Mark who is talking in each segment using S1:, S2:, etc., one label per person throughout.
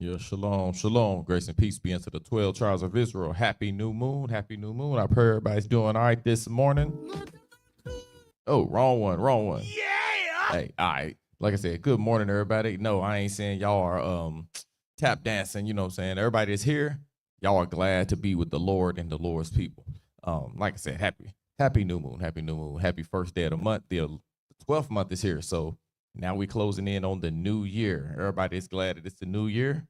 S1: Yeah, shalom, shalom. Grace and peace be unto the 12 tribes of Israel. Happy new moon. Happy new moon. I pray everybody's doing all right this morning. Oh, wrong one, wrong one. Yeah. Hey, all right. Like I said, good morning, everybody. No, I ain't saying y'all are tap dancing, you know what I'm saying? Everybody that's here, y'all are glad to be with the Lord and the Lord's people. Like I said, happy new moon, happy first day of the month. The 12th month is here. So now we closing in on the new year. Everybody is glad that it's the new year.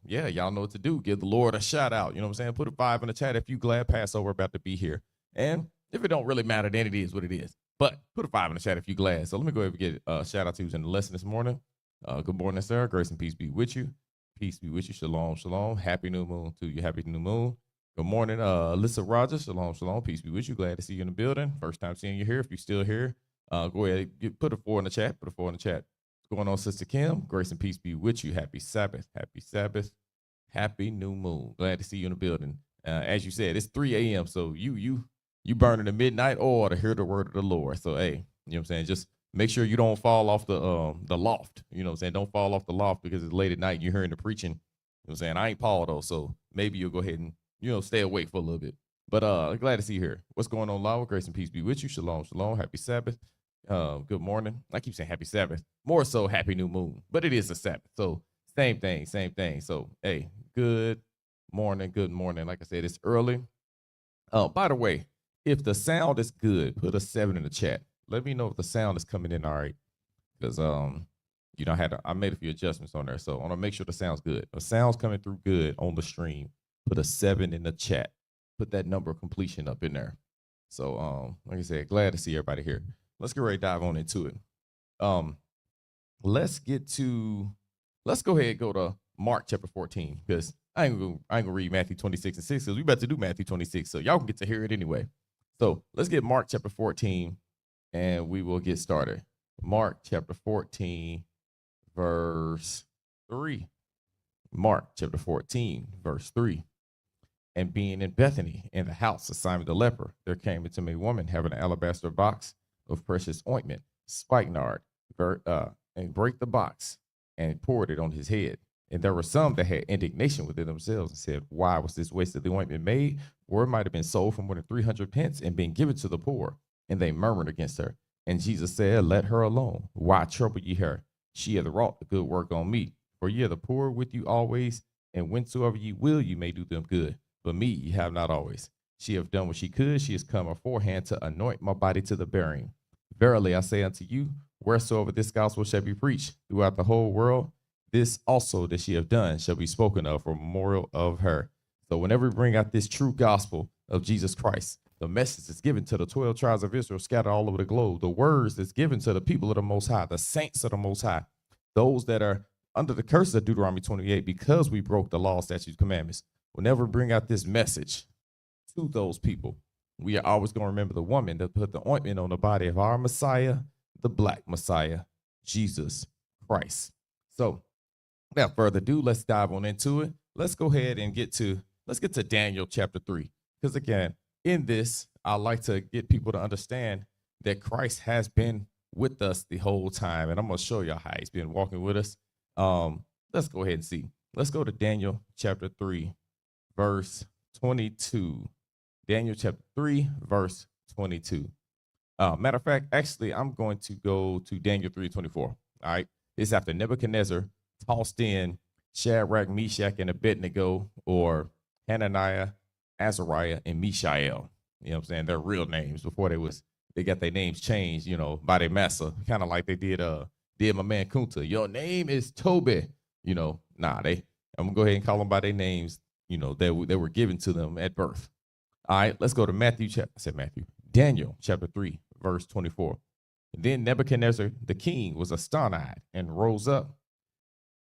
S1: Yeah, y'all know what to do. Give the Lord a shout out. You know what I'm saying? Put a 5 in the chat if you glad Passover about to be here. And if it don't really matter, then it is what it is. But put a 5 in the chat if you glad. So let me go ahead and get a shout out to who's in the lesson this morning. Good morning, sir. Grace and peace be with you. Peace be with you. Shalom, shalom. Happy new moon to you. Happy new moon. Good morning, Alyssa Rogers. Shalom, shalom. Peace be with you. Glad to see you in the building. First time seeing you here. If you're still here, go ahead put a 4 in the chat. Put a 4 in the chat. What's going on, Sister Kim? Grace and peace be with you. Happy Sabbath. Happy Sabbath. Happy new moon. Glad to see you in the building. As you said, it's 3 a.m. So you burning the midnight oil to hear the word of the Lord. So hey, you know what I'm saying? Just make sure you don't fall off the loft. You know what I'm saying? Don't fall off the loft because it's late at night and you're hearing the preaching. You know what I'm saying? I ain't Paul though, so maybe you'll go ahead and, stay awake for a little bit. But glad to see you here. What's going on, Lawa? Grace and peace be with you. Shalom, shalom. Happy Sabbath. Good morning. I keep saying happy Sabbath. More so happy new moon. But it is a Sabbath. So same thing, same thing. So hey, good morning, good morning. Like I said, it's early. By the way, if the sound is good, put a 7 in the chat. Let me know if the sound is coming in all right. Because I made a few adjustments on there. So I want to make sure the sound's good. If the sound's coming through good on the stream, put a 7 in the chat. Put that number of completion up in there. So like I said, glad to see everybody here. Let's get ready to dive on into it. Let's go ahead and go to Mark chapter 14, because I ain't gonna read Matthew 26 and 6, because we about to do Matthew 26, so y'all can get to hear it anyway. So let's get Mark chapter 14, and we will get started. Mark chapter 14, verse 3. Mark chapter 14, verse 3. And being in Bethany, in the house of Simon the leper, there came into him a woman having an alabaster box of precious ointment, spikenard, and break the box, and poured it on his head. And there were some that had indignation within themselves and said, why was this waste of the ointment made? Or it might have been sold for more than 300 pence and been given to the poor. And they murmured against her. And Jesus said, let her alone. Why trouble ye her? She hath wrought the good work on me. For ye are the poor with you always, and whensoever ye will, you may do them good. But me ye have not always. She hath done what she could. She is come aforehand to anoint my body to the burying. Verily I say unto you, wheresoever this gospel shall be preached throughout the whole world, this also that she have done shall be spoken of for a memorial of her. So whenever we bring out this true gospel of Jesus Christ, the message is given to the 12 tribes of Israel scattered all over the globe, the words that's given to the people of the Most High, the saints of the Most High, those that are under the curse of Deuteronomy 28 because we broke the law, statutes, commandments. Whenever we bring out this message to those people, we are always going to remember the woman that put the ointment on the body of our Messiah, the Black Messiah, Jesus Christ. So without further ado, let's dive on into it. Let's go ahead and get to Daniel chapter 3. Because again, in this, I like to get people to understand that Christ has been with us the whole time. And I'm going to show y'all how he's been walking with us. Let's go ahead and see. Let's go to Daniel chapter 3, verse 22. Daniel chapter 3, verse 22. Matter of fact, actually, I'm going to go to Daniel 3:24. All right. It's after Nebuchadnezzar tossed in Shadrach, Meshach, and Abednego, or Hananiah, Azariah, and Mishael. You know what I'm saying? Their real names before they got their names changed, by their master, kind of like they did my man Kunta. Your name is Toby. I'm gonna go ahead and call them by their names, that were given to them at birth. All right, let's go to Daniel chapter 3, verse 24. Then Nebuchadnezzar the king was astonished and rose up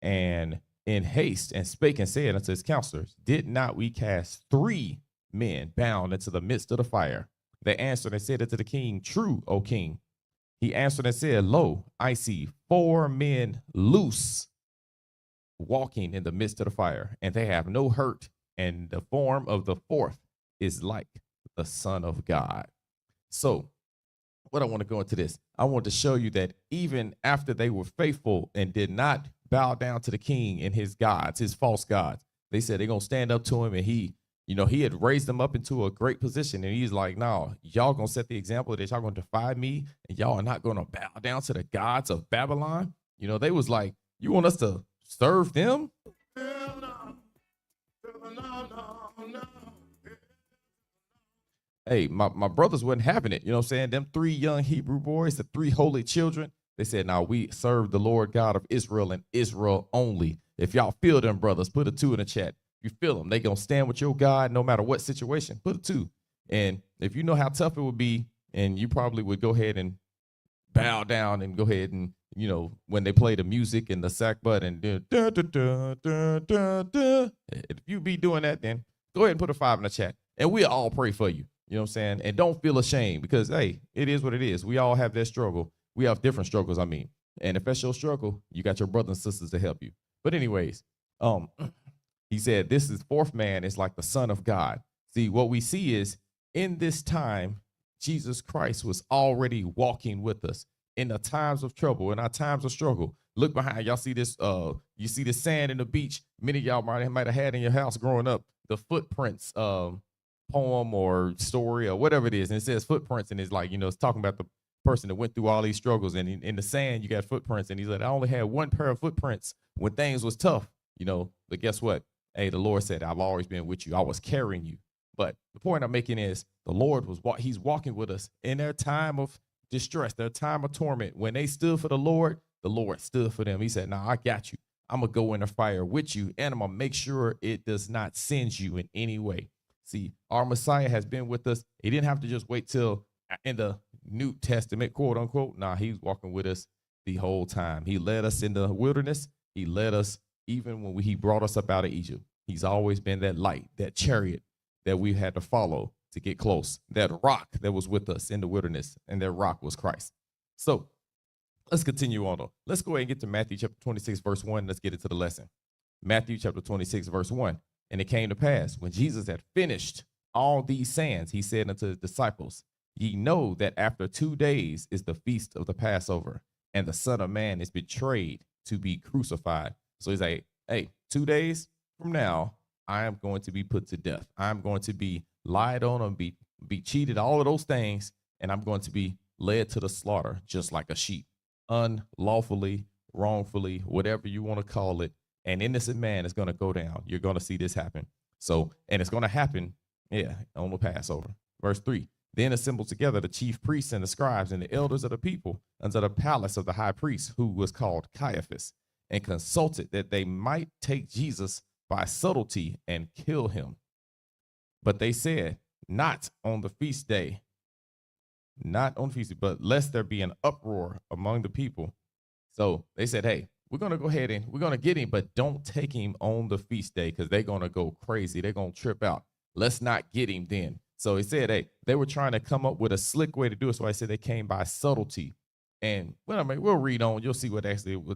S1: and in haste and spake and said unto his counselors, did not we cast 3 men bound into the midst of the fire? They answered and said unto the king, true, O king. He answered and said, lo, I see 4 men loose walking in the midst of the fire, and they have no hurt, and the form of the 4th is like the Son of God. So what I want to go into this, I want to show you that even after they were faithful and did not bow down to the king and his gods, his false gods. They said they're going to stand up to him, and he had raised them up into a great position. And he's like, no, y'all going to set the example that y'all going to defy me, and y'all are not going to bow down to the gods of Babylon. They was like, you want us to serve them? Hey, my brothers wasn't having it. You know what I'm saying? Them 3 young Hebrew boys, the 3 holy children, they said, now we serve the Lord God of Israel and Israel only. If y'all feel them brothers, put a 2 in the chat. If you feel them, they going to stand with your God no matter what situation. Put a 2. And if you know how tough it would be, and you probably would go ahead and bow down and go ahead and, when they play the music and the sack button, if you be doing that, then go ahead and put a 5 in the chat. And we'll all pray for you. You know what I'm saying? And don't feel ashamed, because, hey, it is what it is. We all have that struggle. We have different struggles, And if that's your struggle, you got your brothers and sisters to help you. But anyways, he said, this is 4th man is like the Son of God. See, what we see is in this time, Jesus Christ was already walking with us in the times of trouble, in our times of struggle. Look behind. Y'all see this, you see the sand in the beach. Many of y'all might have had in your house growing up, the footprints, poem or story or whatever it is. And it says footprints, and it's like, it's talking about the person that went through all these struggles. And in the sand, you got footprints. And he said, I only had 1 pair of footprints when things was tough, but guess what? Hey, the Lord said, I've always been with you. I was carrying you. But the point I'm making is the Lord he's walking with us in their time of distress, their time of torment. When they stood for the Lord stood for them. He said, I got you. I'm going to go in the fire with you, and I'm going to make sure it does not singe you in any way. See, our Messiah has been with us. He didn't have to just wait till in the New Testament, quote unquote. Nah, he's walking with us the whole time. He led us in the wilderness. He led us even when he brought us up out of Egypt. He's always been that light, that chariot that we had to follow to get close, that rock that was with us in the wilderness, and that rock was Christ. So let's continue on, though. Let's go ahead and get to Matthew chapter 26, verse 1. Let's get into the lesson. Matthew chapter 26, verse 1. And it came to pass, when Jesus had finished all these sayings, he said unto his disciples, ye know that after 2 days is the feast of the Passover, and the Son of Man is betrayed to be crucified. So he's like, hey, 2 days from now, I am going to be put to death. I'm going to be lied on and be cheated, all of those things, and I'm going to be led to the slaughter just like a sheep, unlawfully, wrongfully, whatever you want to call it. An innocent man is going to go down. You're going to see this happen. So, and it's going to happen, on the Passover. Verse 3, then assembled together the chief priests and the scribes and the elders of the people unto the palace of the high priest, who was called Caiaphas, and consulted that they might take Jesus by subtlety and kill him. But they said, not on the feast day, but lest there be an uproar among the people. So they said, hey, we're going to go ahead and we're going to get him, but don't take him on the feast day, because they're going to go crazy. They're going to trip out. Let's not get him then. So he said, hey, they were trying to come up with a slick way to do it. So I said they came by subtlety. And we'll read on. You'll see what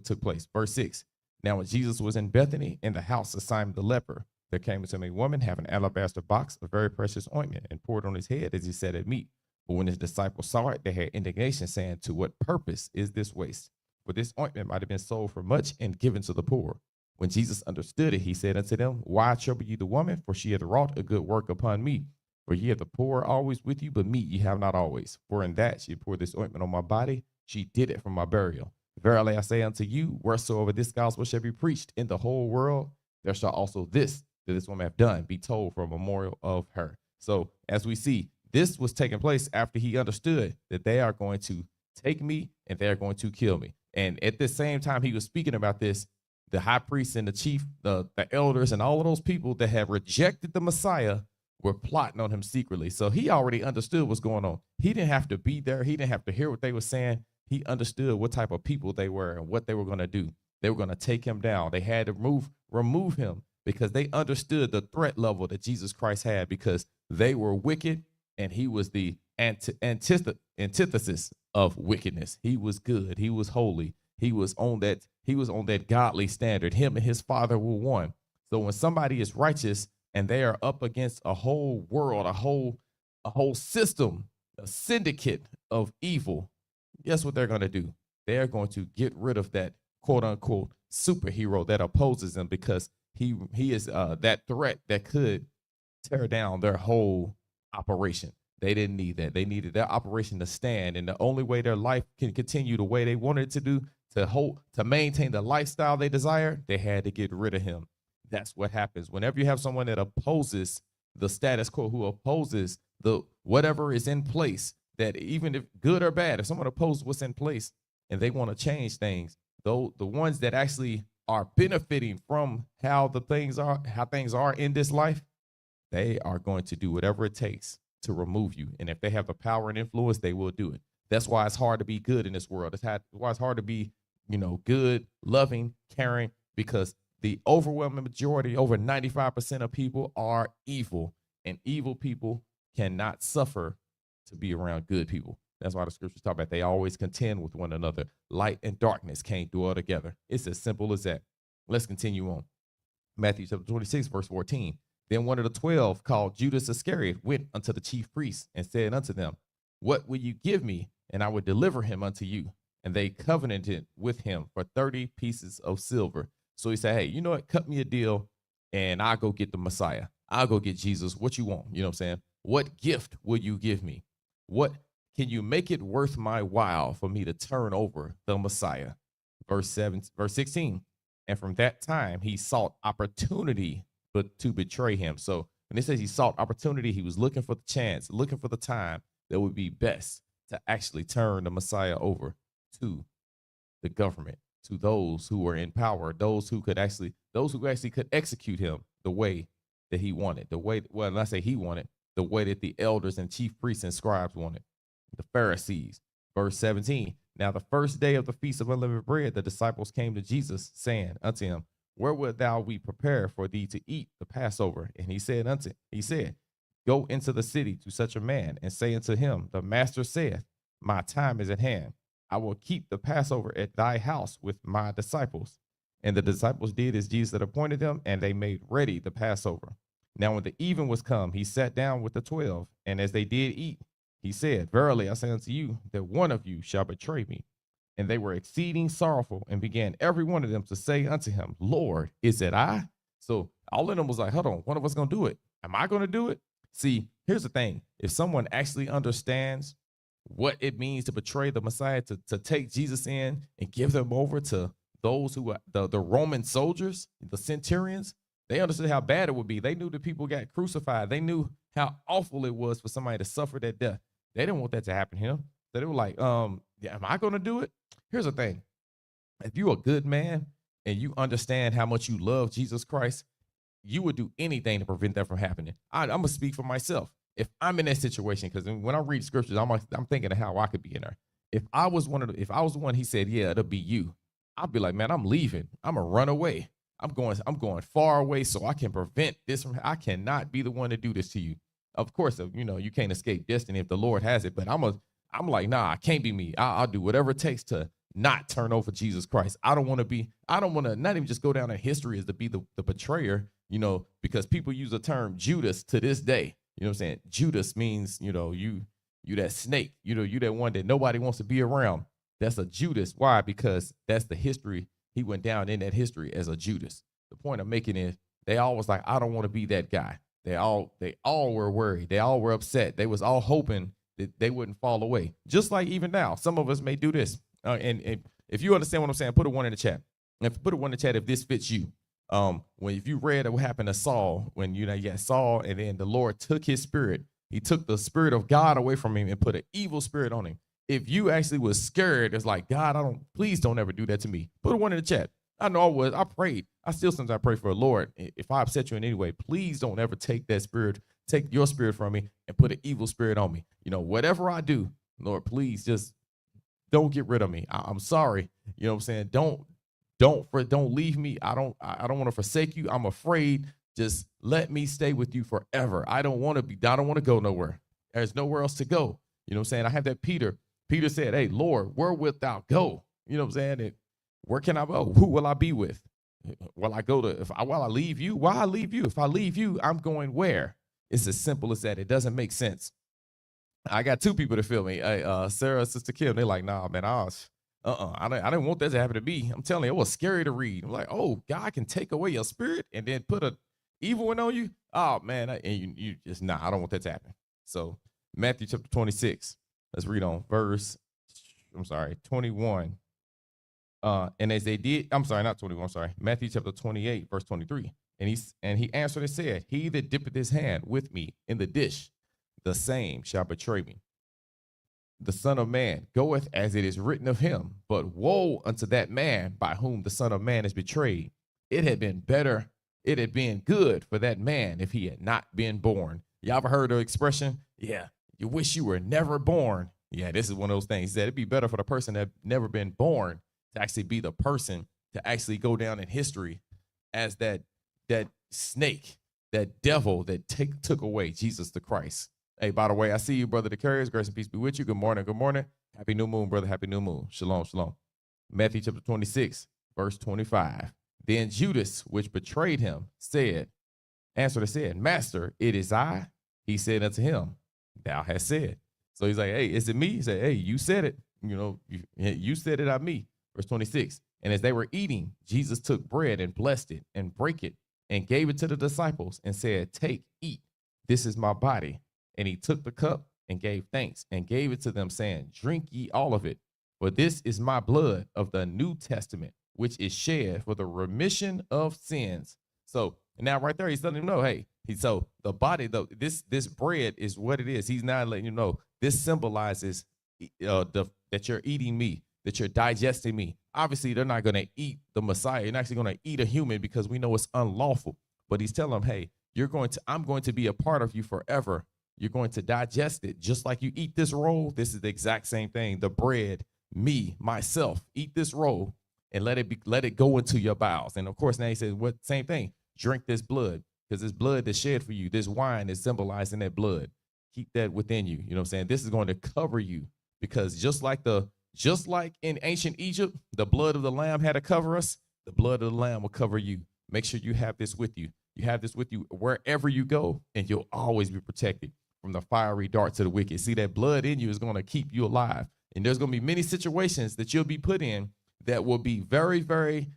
S1: took place. Verse 6. Now when Jesus was in Bethany in the house of Simon the leper, there came to him a woman having an alabaster box of very precious ointment, and poured on his head as he sat at meat. But when his disciples saw it, they had indignation, saying, to what purpose is this waste? For this ointment might have been sold for much and given to the poor. When Jesus understood it, he said unto them, why trouble ye the woman? For she hath wrought a good work upon me. For ye have the poor always with you, but me ye have not always. For in that she poured this ointment on my body, she did it for my burial. Verily I say unto you, wheresoever this gospel shall be preached in the whole world, there shall also this that this woman have done be told for a memorial of her. So as we see, this was taking place after he understood that they are going to take me and they're going to kill me. And at the same time he was speaking about this, the high priest and the chief, the elders and all of those people that had rejected the Messiah were plotting on him secretly. So he already understood what's going on. He didn't have to be there. He didn't have to hear what they were saying. He understood what type of people they were and what they were going to do. They were going to take him down. They had to remove him, because they understood the threat level that Jesus Christ had, because they were wicked and he was the antithesis of wickedness. He was good. He was holy. He was on that godly standard. Him and his Father were one. So when somebody is righteous and they are up against a whole world, a whole system, a syndicate of evil, guess what they're going to do? They're going to get rid of that quote unquote superhero that opposes them, because he is that threat that could tear down their whole operation. They didn't need that. They needed their operation to stand, and the only way their life can continue the way they wanted it to do, to maintain the lifestyle they desire, they had to get rid of him. That's what happens whenever you have someone that opposes the status quo, who opposes the whatever is in place. That even if good or bad, if someone opposes what's in place and they want to change things, though the ones that actually are benefiting from how things are in this life, they are going to do whatever it takes to remove you. And if they have the power and influence, they will do it. That's why it's hard to be good in this world. Why it's hard to be, good, loving, caring, because the overwhelming majority, over 95% of people, are evil, and evil people cannot suffer to be around good people. That's why the scriptures talk about they always contend with one another. Light and darkness can't dwell together. It's as simple as that. Let's continue on. Matthew chapter 26, verse 14. Then one of the 12, called Judas Iscariot, went unto the chief priests and said unto them, what will you give me, and I will deliver him unto you? And they covenanted with him for 30 pieces of silver. So he said, hey, you know what? Cut me a deal, and I'll go get the Messiah. I'll go get Jesus. What you want? You know what I'm saying? What gift will you give me? What can you make it worth my while for me to turn over the Messiah? Verse 16. And from that time, he sought opportunity but to betray him. So when it says he sought opportunity, he was looking for the chance, looking for the time that would be best to actually turn the Messiah over to the government, to those who were in power, those who actually could execute him the way that he wanted, when I say he wanted, the way that the elders and chief priests and scribes wanted, the Pharisees. Verse 17. Now the first day of the feast of unleavened bread, the disciples came to Jesus, saying unto him, where wilt thou we prepare for thee to eat the Passover? And he said, go into the city to such a man, and say unto him, the master saith, my time is at hand. I will keep the Passover at thy house with my disciples. And the disciples did as Jesus had appointed them, and they made ready the Passover. Now when the even was come, he sat down with the 12, and as they did eat, he said, verily I say unto you, that one of you shall betray me. And they were exceeding sorrowful, and began every one of them to say unto him, Lord, is it I? So all of them was like, hold on, one of us going to do it. Am I going to do it? See, here's the thing. If someone actually understands what it means to betray the Messiah, to take Jesus in and give them over to those who are the Roman soldiers, the centurions, they understood how bad it would be. They knew that people got crucified. They knew how awful it was for somebody to suffer that death. They didn't want that to happen to him. So they were like, yeah, am I going to do it? Here's the thing. If you're a good man and you understand how much you love Jesus Christ, you would do anything to prevent that from happening. I'm going to speak for myself. If I'm in that situation, because when I read scriptures, I'm thinking of how I could be in there. If I was the one he said, yeah, it'll be you, I'd be like, man, I'm leaving. I'm going to run away. I'm going far away so I can prevent this from, I cannot be the one to do this to you. Of course, you can't escape destiny if the Lord has it, but I'm like, nah, I can't be me. I'll do whatever it takes to not turn over Jesus Christ. I don't want to not even just go down in history as to be the betrayer, because people use the term Judas to this day. You know what I'm saying? Judas means, you that snake, you that one that nobody wants to be around. That's a Judas. Why? Because that's the history. He went down in that history as a Judas. The point I'm making is they all was like, I don't want to be that guy. They all were worried. They all were upset. They was all hoping that they wouldn't fall away. Just like even now, some of us may do this. And if you understand what I'm saying, put a 1 in the chat. Put a 1 in the chat if this fits you. If you read what happened to Saul, when you got Saul, and then the Lord took his spirit, he took the spirit of God away from him and put an evil spirit on him. If you actually was scared, it's like, God, please don't ever do that to me. Put a 1 in the chat. I know I was. I prayed. I still sometimes pray for the Lord. If I upset you in any way, please don't ever take your spirit from me and put an evil spirit on me. Whatever I do, Lord, please just don't get rid of me. I'm sorry. You know what I'm saying? Don't leave me. I don't want to forsake you. I'm afraid. Just let me stay with you forever. I don't want to go nowhere. There's nowhere else to go. You know what I'm saying? I have that Peter. Peter said, hey, Lord, where wilt thou go? You know what I'm saying? Where can I go? Who will I be with? Will I go to, will I leave you? Why I leave you? If I leave you, I'm going where? It's as simple as that. It doesn't make sense. I got 2 people to feel me. Sarah, Sister Kim, they're like, nah, man, I didn't want that to happen to me. I'm telling you, it was scary to read. I'm like, oh, God can take away your spirit and then put a evil one on you. Oh man, and you just I don't want that to happen. So Matthew chapter 26. Let's read on verse. I'm sorry, 21. And as they did, I'm sorry, not 21. I'm sorry, Matthew chapter 28, verse 23. And he answered and said, "He that dippeth his hand with me in the dish, the same shall betray me. The Son of Man goeth as it is written of him, but woe unto that man by whom the Son of Man is betrayed. It had been good for that man if he had not been born." Y'all ever heard the expression? Yeah, you wish you were never born. Yeah, this is one of those things. He said it'd be better for the person that never been born to actually be the person to actually go down in history as that snake, that devil that took away Jesus the Christ. Hey, by the way, I see you, brother Decarius. Grace and peace be with you. Good morning. Good morning. Happy new moon, brother. Happy new moon. Shalom, shalom. Matthew chapter 26, verse 25. Then Judas, which betrayed him, answered and said, "Master, it is I." He said unto him, "Thou hast said." So he's like, "Hey, is it me?" He said, "Hey, you said it. You said it, not me." Verse 26. And as they were eating, Jesus took bread and blessed it and brake it and gave it to the disciples and said, "Take, eat. This is my body." And he took the cup and gave thanks and gave it to them, saying, "Drink ye all of it, for this is my blood of the New Testament, which is shed for the remission of sins." So now right there, he's letting them know, hey, so the body, this bread is what it is. He's not letting you know this symbolizes that you're eating me, that you're digesting me. Obviously, they're not going to eat the Messiah. You're actually going to eat a human because we know it's unlawful. But he's telling them, hey, I'm going to be a part of you forever. You're going to digest it just like you eat this roll. This is the exact same thing. The bread, me, myself, eat this roll and let it go into your bowels. And of course, now he says, what same thing? Drink this blood, because this blood that's shed for you, this wine is symbolizing that blood. Keep that within you. You know what I'm saying? This is going to cover you, because just like in ancient Egypt, the blood of the lamb had to cover us. The blood of the lamb will cover you. Make sure you have this with you. You have this with you wherever you go, and you'll always be protected from the fiery darts of the wicked. See, that blood in you is going to keep you alive. And there's going to be many situations that you'll be put in that will be very, very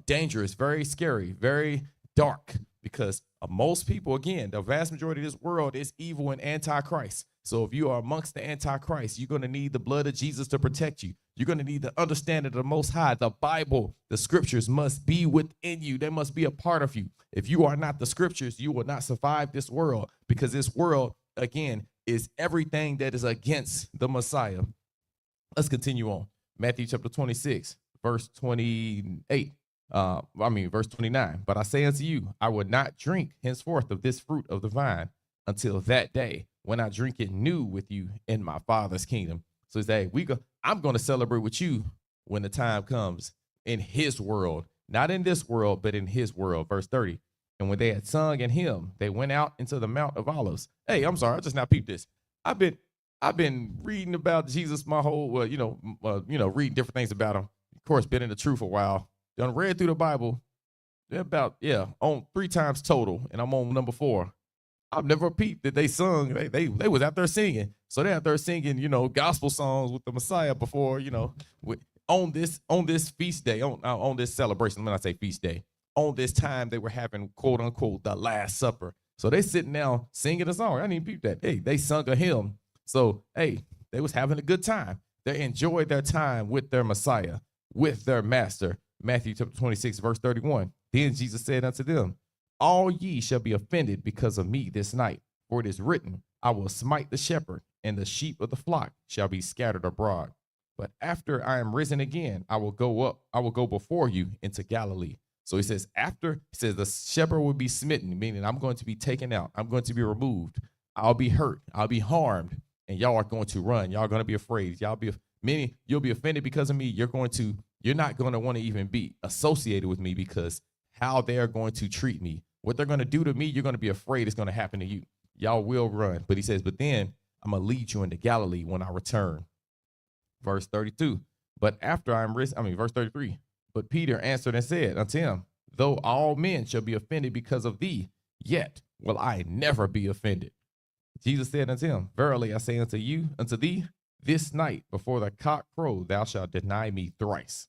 S1: dangerous, very scary, very dark, because most people, again, the vast majority of this world is evil and antichrist. So if you are amongst the antichrist, you're going to need the blood of Jesus to protect you. You're going to need the understanding of the Most High. The Bible, the scriptures must be within you. They must be a part of you. If you are not the scriptures, you will not survive this world, because this world, again, is everything that is against the Messiah. Let's continue on. Matthew chapter 26, verse 28. Verse 29. But I say unto you, I will not drink henceforth of this fruit of the vine until that day when I drink it new with you in my Father's kingdom. So he said, I'm going to celebrate with you when the time comes in his world, not in this world, but in his world. Verse 30. And when they had sung in hymn, they went out into the Mount of Olives. Hey, I'm sorry, I just now peeped this. I've been reading about Jesus my whole, reading different things about him. Of course, been in the truth a while. Done read through the Bible. They're about, on 3 times total, and I'm on number 4. I've never peeped that they sung. They was out there singing. So they're out there singing, gospel songs with the Messiah before, on this feast day, on this celebration. When I say feast day, on this time they were having, quote unquote, the Last Supper. So they sitting down singing a song. I didn't even peep that. Hey, they sung a hymn. So, hey, they was having a good time. They enjoyed their time with their Messiah, with their master. Matthew chapter 26, verse 31. Then Jesus said unto them, all ye shall be offended because of me this night. For it is written, I will smite the shepherd, and the sheep of the flock shall be scattered abroad. But after I am risen again, I will go before you into Galilee. So he says, the shepherd will be smitten, meaning I'm going to be taken out. I'm going to be removed. I'll be hurt. I'll be harmed. And y'all are going to run. Y'all are going to be afraid. You'll be offended because of me. You're not going to want to even be associated with me, because how they're going to treat me, what they're going to do to me, you're going to be afraid it's going to happen to you. Y'all will run. But he says, but then I'm going to lead you into Galilee when I return. Verse 32. But after I am risen, verse 33. But Peter answered and said unto him, though all men shall be offended because of thee, yet will I never be offended. Jesus said unto him, verily I say unto thee, this night before the cock crow, thou shalt deny me thrice.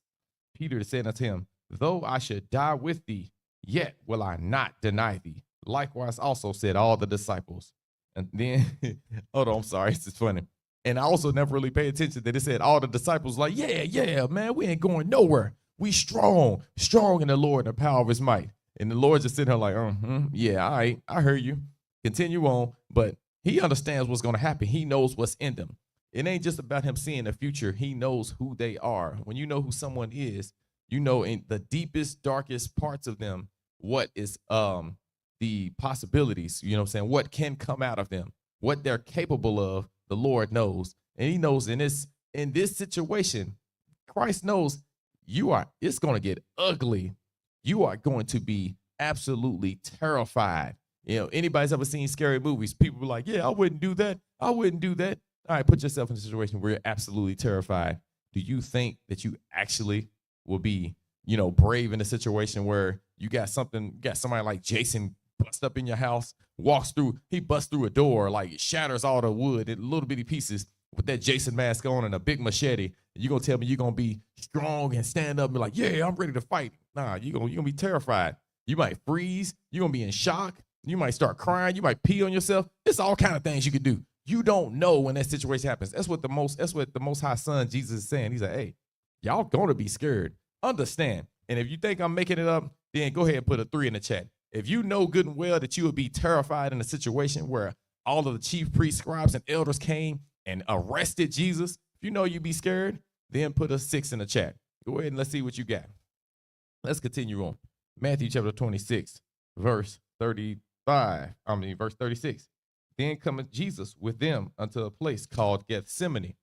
S1: Peter said unto him, though I should die with thee, yet will I not deny thee. Likewise also said all the disciples. And then, hold on, I'm sorry, this is funny. And I also never really paid attention that it said all the disciples like, yeah, man, we ain't going nowhere. We strong in the Lord and the power of his might. And the Lord just sitting there like, yeah, all right, I heard you. Continue on. But he understands what's going to happen. He knows what's in them. It ain't just about him seeing the future. He knows who they are. When you know who someone is, you know in the deepest, darkest parts of them, what is the possibilities, you know what I'm saying, what can come out of them, what they're capable of, the Lord knows. And he knows in this situation, Christ knows it's going to get ugly. You are going to be absolutely terrified. You know, anybody's ever seen scary movies, people are like, yeah, I wouldn't do that. I wouldn't do that. All right, put yourself in a situation where you're absolutely terrified. Do you think that you actually will be, you know, brave in a situation where you got somebody like Jason bust up in your house, he busts through a door, like shatters all the wood in little bitty pieces with that Jason mask on and a big machete. And you're going to tell me you're going to be strong and stand up and be like, yeah, I'm ready to fight. Nah, you're going to be terrified. You might freeze. You're going to be in shock. You might start crying. You might pee on yourself. It's all kind of things you could do. You don't know when that situation happens. That's what the Most High Son Jesus is saying. He's like, hey, y'all going to be scared. Understand. And if you think I'm making it up, then go ahead and put a 3 in the chat. If you know good and well that you would be terrified in a situation where all of the chief priests, scribes, and elders came and arrested Jesus, if you know you'd be scared, then put a 6 in the chat. Go ahead and let's see what you got. Let's continue on. Matthew chapter 26, verse 36. Then cometh Jesus with them unto a place called Gethsemane,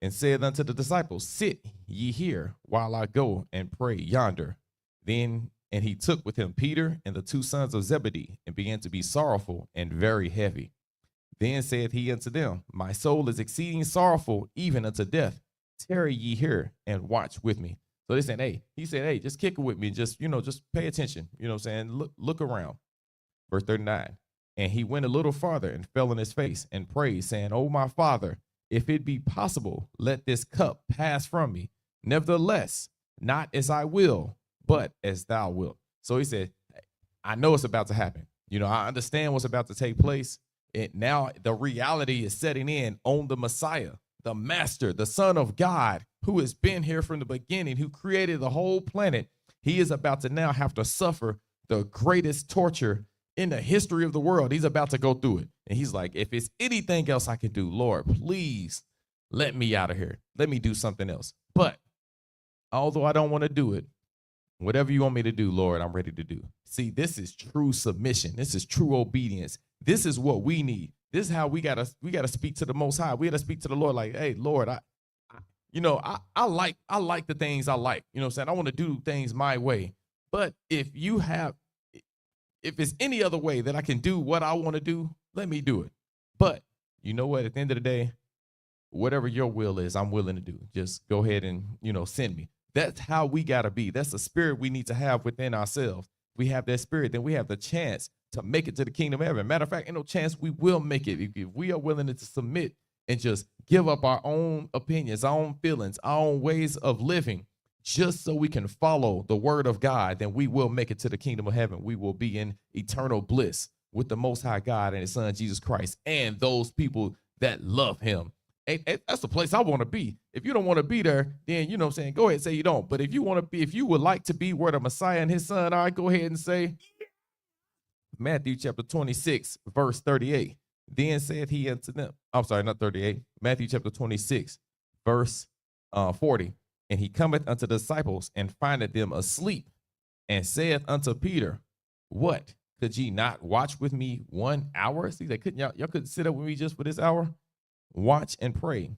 S1: and said unto the disciples, sit ye here while I go and pray yonder. And he took with him Peter and the 2 sons of Zebedee, and began to be sorrowful and very heavy. Then saith he unto them, my soul is exceeding sorrowful, even unto death. Tarry ye here and watch with me. So they said, he said, hey, just kick it with me. Just pay attention. You know what I'm saying? Look around. Verse 39. And he went a little farther and fell on his face and prayed, saying, O my Father, if it be possible, let this cup pass from me. Nevertheless, not as I will, but as thou wilt. So he said, I know it's about to happen. You know, I understand what's about to take place. And now the reality is setting in on the Messiah, the Master, the Son of God, who has been here from the beginning, who created the whole planet. He is about to now have to suffer the greatest torture in the history of the world. He's about to go through it. And he's like, if it's anything else I can do, Lord, please let me out of here. Let me do something else. But although I don't want to do it, whatever you want me to do, Lord, I'm ready to do. See, this is true submission. This is true obedience. This is what we need. This is how we gotta speak to the Most High. We gotta speak to the Lord like, hey, Lord, I like the things I like. You know what I'm saying? I want to do things my way. But if it's any other way that I can do what I want to do, let me do it. But you know what? At the end of the day, whatever your will is, I'm willing to do. Just go ahead and, send me. That's how we got to be. That's the spirit we need to have within ourselves. We have that spirit, then we have the chance to make it to the kingdom of heaven. Matter of fact, ain't no chance we will make it if we are willing to submit and just give up our own opinions, our own feelings, our own ways of living, just so we can follow the word of God. Then we will make it to the kingdom of heaven. We will be in eternal bliss with the Most High God and his Son, Jesus Christ, and those people that love him. That's the place I want to be. If you don't want to be there, then, you know what I'm saying, go ahead and say you don't. But if you would like to be where the Messiah and his Son are, go ahead and say, Matthew chapter 26, verse 38. Then said he unto them, I'm sorry, not 38, Matthew chapter 26, verse 40. And he cometh unto the disciples and findeth them asleep, and saith unto Peter, what? Could ye not watch with me 1 hour? See, y'all couldn't sit up with me just for this hour? Watch and pray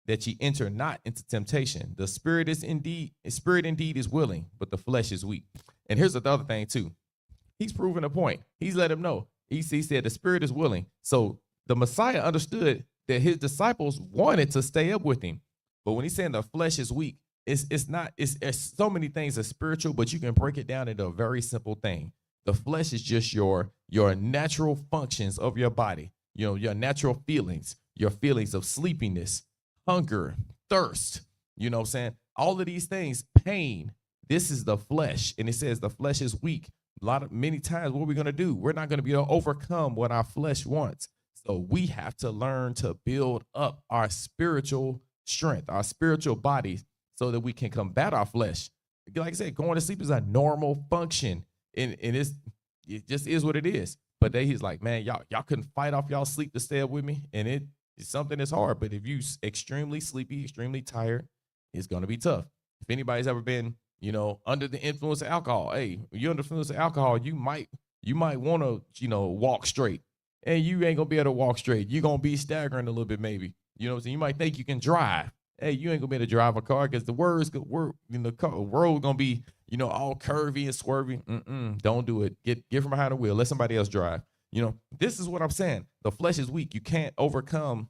S1: that ye enter not into temptation. The spirit indeed is willing, but the flesh is weak. And here's the other thing too. He's proving a point. He's let him know. He said the spirit is willing. So the Messiah understood that his disciples wanted to stay up with him. But when he's saying the flesh is weak, it's so many things are spiritual, but you can break it down into a very simple thing. The flesh is just your natural functions of your body. your natural feelings, your feelings of sleepiness, hunger, thirst, you know what I'm saying? All of these things, pain, this is the flesh. And it says the flesh is weak. Many times, what are we going to do? We're not going to be able to overcome what our flesh wants. So we have to learn to build up our spiritual strength, our spiritual bodies, so that we can combat our flesh. Like I said, going to sleep is a normal function, and it just is what it is. But he's like, man, y'all couldn't fight off y'all sleep to stay up with me, and it's something that's hard. But if you extremely sleepy, extremely tired, it's gonna be tough. If anybody's ever been, under the influence of alcohol, hey, when you're under the influence of alcohol, you might want to, walk straight, and you ain't gonna be able to walk straight. You're gonna be staggering a little bit, maybe. You know what I'm saying? You might think you can drive. Hey, you ain't gonna be able to drive a car because the world gonna be, all curvy and swervy. Don't do it. Get from behind the wheel. Let somebody else drive. This is what I'm saying. The flesh is weak. You can't overcome.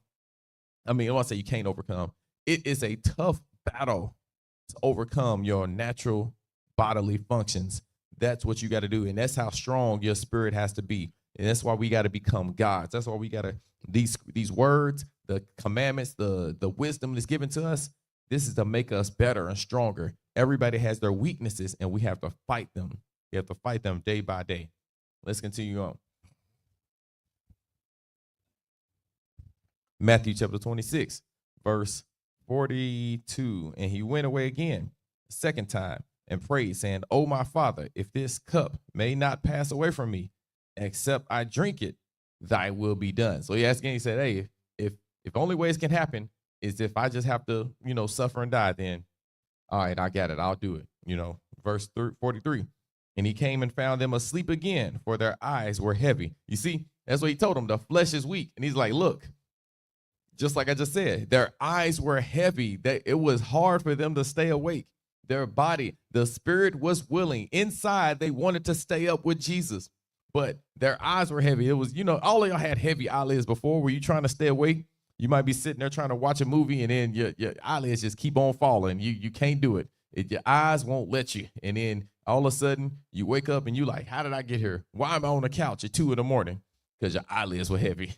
S1: I want to say you can't overcome. It is a tough battle to overcome your natural bodily functions. That's what you got to do, and that's how strong your spirit has to be. And that's why we got to become gods. That's why we got to these words, the commandments, the wisdom that's given to us. This is to make us better and stronger. Everybody has their weaknesses, and we have to fight them. We have to fight them day by day. Let's continue on. Matthew chapter 26, verse 42. And he went away again the second time and prayed, saying, "Oh, my Father, if this cup may not pass away from me, except I drink it, thy will be done." So he asked again, he said, hey, if only ways can happen is if I just have to, suffer and die, then all right, I got it. I'll do it. Verse 43. And he came and found them asleep again, for their eyes were heavy. You see, that's what he told them. The flesh is weak. And he's like, look, just like I just said, their eyes were heavy. It was hard for them to stay awake. Their body, the spirit was willing. Inside, they wanted to stay up with Jesus, but their eyes were heavy. It was, all of y'all had heavy eyelids before. Were you trying to stay awake? You might be sitting there trying to watch a movie, and then your eyelids just keep on falling. You can't do it. Your eyes won't let you. And then all of a sudden, you wake up and you like, how did I get here? Why am I on the couch at 2 a.m? Because your eyelids were heavy.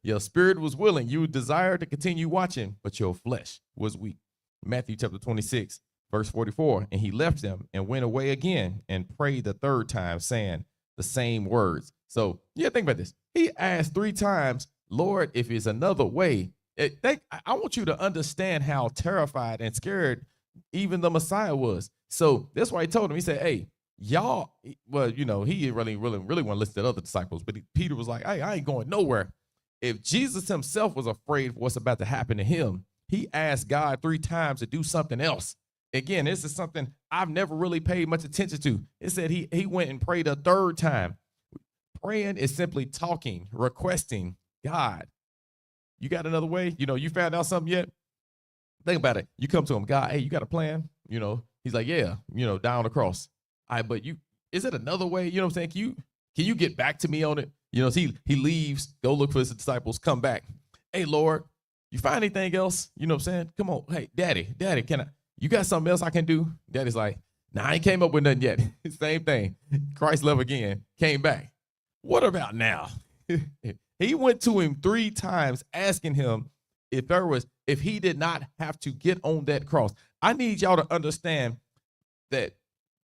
S1: Your spirit was willing. You desired to continue watching, but your flesh was weak. Matthew chapter 26, verse 44. And he left them and went away again and prayed the third time, saying the same words. So, think about this. He asked 3 times, Lord, if it's another way. I want you to understand how terrified and scared even the Messiah was. So that's why he told him, he said, hey, y'all, well, he really want to listen to the other disciples, but Peter was like, hey, I ain't going nowhere. If Jesus himself was afraid of what's about to happen to him, he asked God 3 times to do something else. Again, this is something I've never really paid much attention to. It said he went and prayed a 3rd time. Praying is simply talking, requesting, God, you got another way? You found out something yet? Think about it. You come to him, God, hey, you got a plan? He's like, yeah, down the cross. All right, but is it another way? You know what I'm saying? Can you get back to me on it? He leaves, go look for his disciples, come back. Hey, Lord, you find anything else? You know what I'm saying? Come on. Hey, Daddy, you got something else I can do? Daddy's like, nah, I ain't came up with nothing yet. Same thing. Christ love again, came back. What about now? He went to him 3 times asking him if he did not have to get on that cross. I need y'all to understand that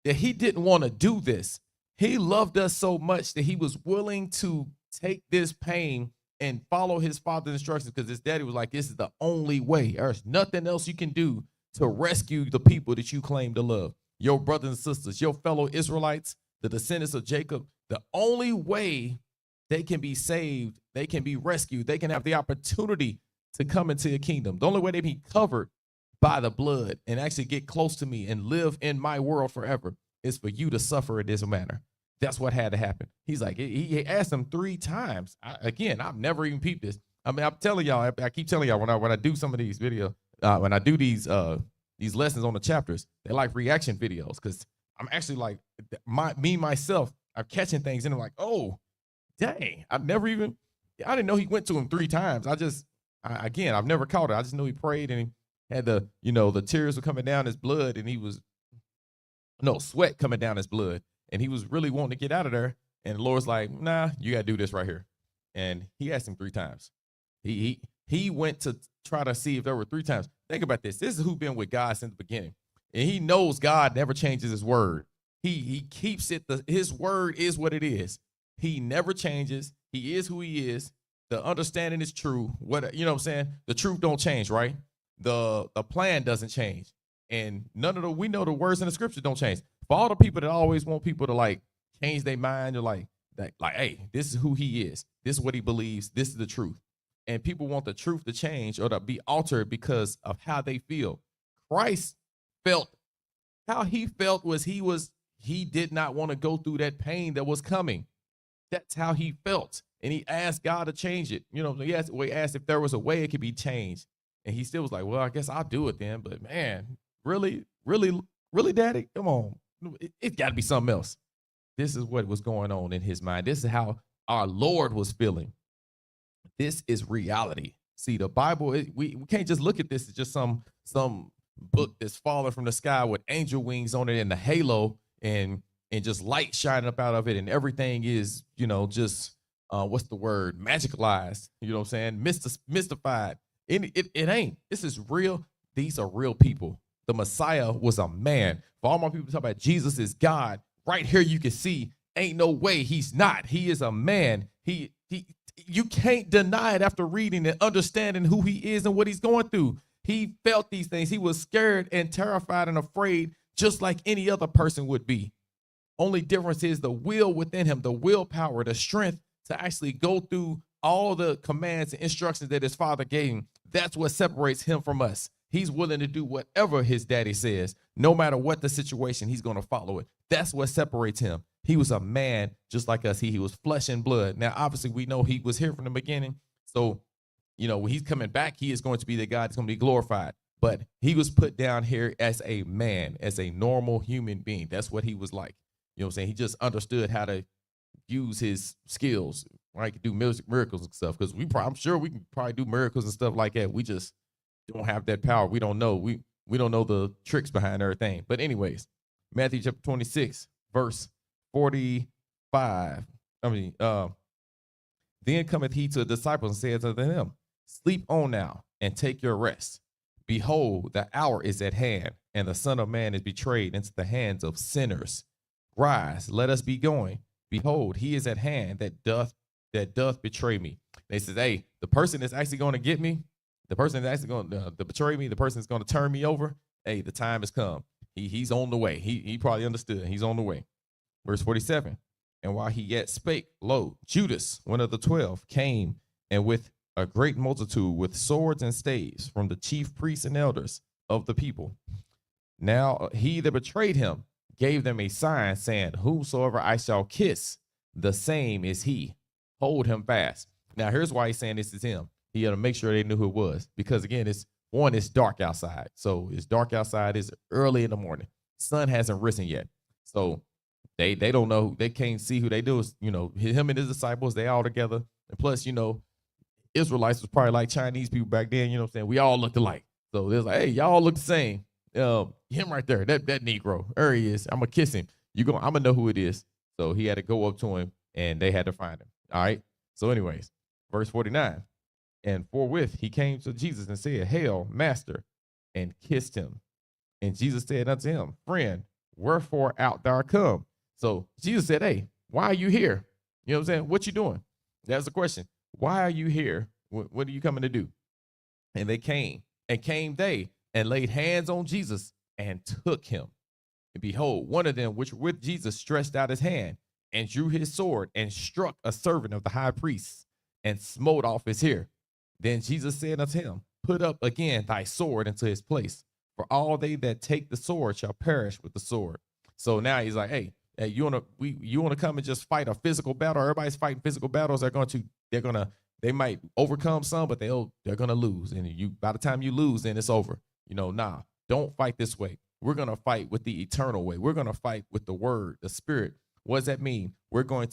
S1: he didn't want to do this. He loved us so much that he was willing to take this pain and follow his father's instructions, because his daddy was like, this is the only way. There's nothing else you can do to rescue the people that you claim to love. Your brothers and sisters, your fellow Israelites, the descendants of Jacob, the only way they can be saved, they can be rescued, they can have the opportunity to come into your kingdom. The only way they be covered by the blood and actually get close to me and live in my world forever is for you to suffer in this manner. That's what had to happen. He's like, he asked him 3 times. I've never even peeped this. I'm telling y'all, I keep telling y'all when I do some of these videos, when I do these lessons on the chapters, they're like reaction videos, because I'm actually like, myself, I'm catching things and I'm like, oh, dang, I didn't know he went to him 3 times. I've never caught it. I just knew he prayed and he had the tears were coming down his blood, and sweat coming down his blood. And he was really wanting to get out of there. And the Lord's like, nah, you got to do this right here. and he asked him 3 times. He went to try to see if there were 3 times. Think about this. This is who been with God since the beginning. And he knows God never changes his word. He keeps it. His word is what it is. He never changes. He is who he is. The understanding is true. What, you know what I'm saying? The truth don't change, right? The plan doesn't change. And we know the words in the scripture don't change. For all the people that always want people to like change their mind, or like, hey, this is who he is. This is what he believes. This is the truth. And people want the truth to change or to be altered because of how they feel. Christ felt how he felt was he did not want to go through that pain that was coming. That's how he felt. And he asked God to change it. You know, he asked if there was a way it could be changed. And he still was like, well, I guess I'll do it then. But man, really, Daddy? Come on. It got to be something else. This is what was going on in his mind. This is how our Lord was feeling. This is reality. See, the Bible, we can't just look at this as just some book that's falling from the sky with angel wings on it and the halo and just light shining up out of it, and everything is, you know, just what's the word? Magicalized. You know what I'm saying? Mystified. It ain't. This is real. These are real people. The Messiah was a man. For all my people talk about Jesus is God, right here you can see ain't no way he's not. He is a man. You can't deny it after reading and understanding who he is and what he's going through. He felt these things. He was scared and terrified and afraid, just like any other person would be. Only difference is the will within him, the willpower, the strength to actually go through all the commands and instructions that his father gave him. That's what separates him from us. He's willing to do whatever his daddy says, no matter what the situation, he's going to follow it. That's what separates him. He was a man just like us. He was flesh and blood. Now, obviously, we know he was here from the beginning. So, you know, when he's coming back, he is going to be the God that's going to be glorified. But he was put down here as a man, as a normal human being. That's what he was like. You know what I'm saying? He just understood how to use his skills, right? Do miracles and stuff. Because I'm sure we can probably do miracles and stuff like that. We just don't have that power. We don't know. We don't know the tricks behind everything. But anyways, Matthew chapter 26, verse 45. Then cometh he to the disciples and saith unto them, sleep on now and take your rest. Behold, the hour is at hand, and the Son of Man is betrayed into the hands of sinners. Rise, let us be going. Behold, he is at hand that doth betray me. They said, hey, the person that's actually going to get me, the person that's actually going to betray me, the person that's going to turn me over, hey, the time has come. He's on the way. He probably understood. He's on the way. Verse 47, and while he yet spake, lo, Judas, one of the 12, came, and with a great multitude with swords and staves from the chief priests and elders of the people. Now he that betrayed him gave them a sign, saying, whosoever I shall kiss, the same is he. Hold him fast. Now here's why he's saying this is him. He had to make sure they knew who it was, because again, it's dark outside. So it's dark outside. It's early in the morning. Sun hasn't risen yet. So they don't know. They can't see who they do. Is, you know, him and his disciples, they all together. And plus, you know, Israelites was probably like Chinese people back then. You know what I'm saying? We all looked alike. So they're like, hey, y'all look the same. Him right there, that Negro, there he is. I'm going to kiss him. I'm going to know who it is. So he had to go up to him, and they had to find him. All right? So anyways, verse 49. And forthwith he came to Jesus and said, hail, master, and kissed him. And Jesus said unto him, friend, wherefore art thou come? So Jesus said, hey, why are you here? You know what I'm saying? What you doing? That's the question. Why are you here? What are you coming to do? And they came, and laid hands on Jesus and took him. And behold, one of them, which with Jesus, stretched out his hand and drew his sword and struck a servant of the high priest and smote off his ear. Then Jesus said unto him, put up again thy sword into his place, for all they that take the sword shall perish with the sword. So now he's like, hey, you want to come and just fight a physical battle? Everybody's fighting physical battles. They might overcome some, but they're gonna lose. And by the time you lose, then it's over. You know, nah, don't fight this way. We're gonna fight with the eternal way. We're gonna fight with the word, the spirit. What does that mean? We're gonna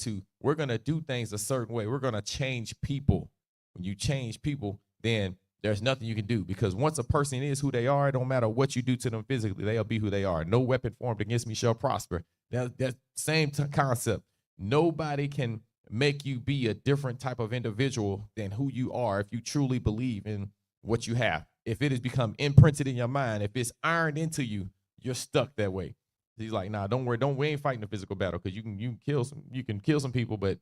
S1: do things a certain way. We're gonna change people. When you change people, then there's nothing you can do, because once a person is who they are, it don't matter what you do to them physically, they'll be who they are. No weapon formed against me shall prosper. That same concept. Nobody can make you be a different type of individual than who you are if you truly believe in what you have. If it has become imprinted in your mind, if it's ironed into you, you're stuck that way. He's like, nah, don't worry, we ain't fighting a physical battle because you can kill some people, but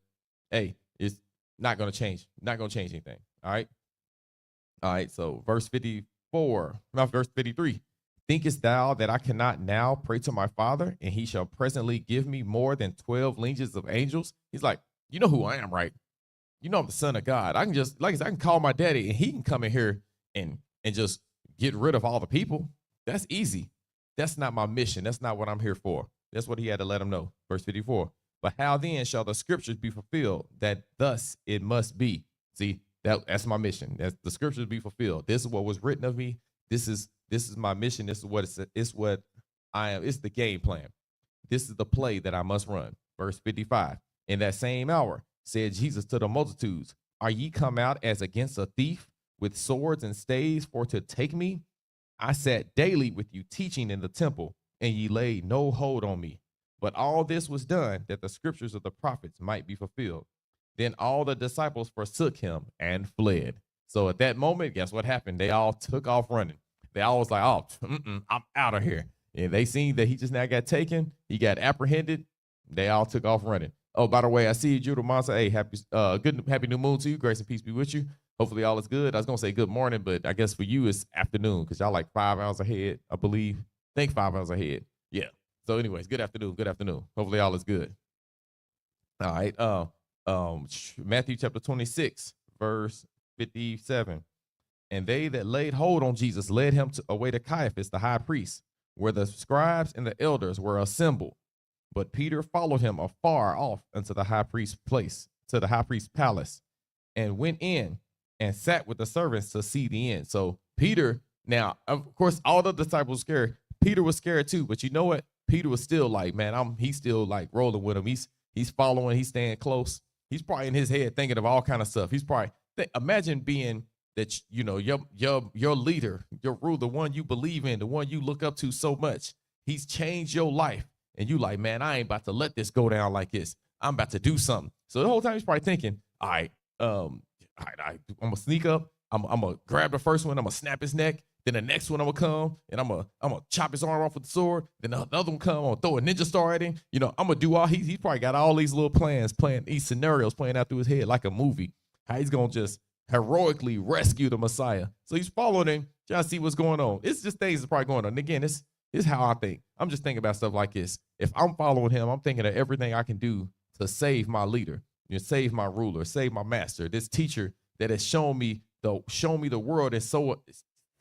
S1: hey, it's not gonna change, anything. All right. All right, so verse 54, not verse 53. Thinkest thou that I cannot now pray to my Father, and he shall presently give me more than 12 legions of angels? He's like, you know who I am, right? You know I'm the Son of God. I can just, like I said, I can call my daddy, and he can come in here and just get rid of all the people. That's easy. That's not my mission. That's not what I'm here for. That's what he had to let him know. Verse 54. But how then shall the scriptures be fulfilled, that thus it must be? See, that's my mission. That's the scriptures be fulfilled. This is what was written of me. This is my mission. This is what it's what I am. It's the game plan. This is the play that I must run. Verse 55. In that same hour said Jesus to the multitudes, are ye come out as against a thief with swords and staves for to take me? I sat daily with you teaching in the temple, and ye laid no hold on me. But all this was done that the scriptures of the prophets might be fulfilled. Then all the disciples forsook him and fled. So at that moment, guess what happened? They all took off running. They all was like, oh, I'm out of here. And they seen that he just now got taken. He got apprehended. They all took off running. Oh, by the way, I see you, Judah Monsa. Hey, happy new moon to you. Grace and peace be with you. Hopefully all is good. I was going to say good morning, but I guess for you it's afternoon because y'all like 5 hours ahead, I believe. I think 5 hours ahead. Yeah. So anyways, good afternoon. Good afternoon. Hopefully all is good. All right. Matthew chapter 26, verse 57. And they that laid hold on Jesus led him away to Caiaphas, the high priest, where the scribes and the elders were assembled. But Peter followed him afar off unto the high priest's place, to the high priest's palace, and went in and sat with the servants to see the end. So Peter, now, of course, all the disciples were scared. Peter was scared too, but you know what? Peter was still like, man, he's still like rolling with him. He's following, he's staying close. He's probably in his head thinking of all kind of stuff. He's probably, imagine being that, you know, your leader, your ruler, the one you believe in, the one you look up to so much. He's changed your life. And you like, man, I ain't about to let this go down like this. I'm about to do something. So the whole time he's probably thinking, all right, I'm gonna sneak up. I'm gonna grab the first one. I'm gonna snap his neck. Then the next one I'm gonna come and I'm gonna chop his arm off with the sword. Then the other one come. I'm gonna throw a ninja star at him. You know, I'm gonna do all. He's probably got all these little plans, these scenarios playing out through his head like a movie. How he's gonna just heroically rescue the Messiah. So he's following him, trying to see what's going on. It's just things that's probably going on. And again, this is how I think. I'm just thinking about stuff like this. If I'm following him, I'm thinking of everything I can do to save my leader, save my ruler, save my master, this teacher that has shown me the world is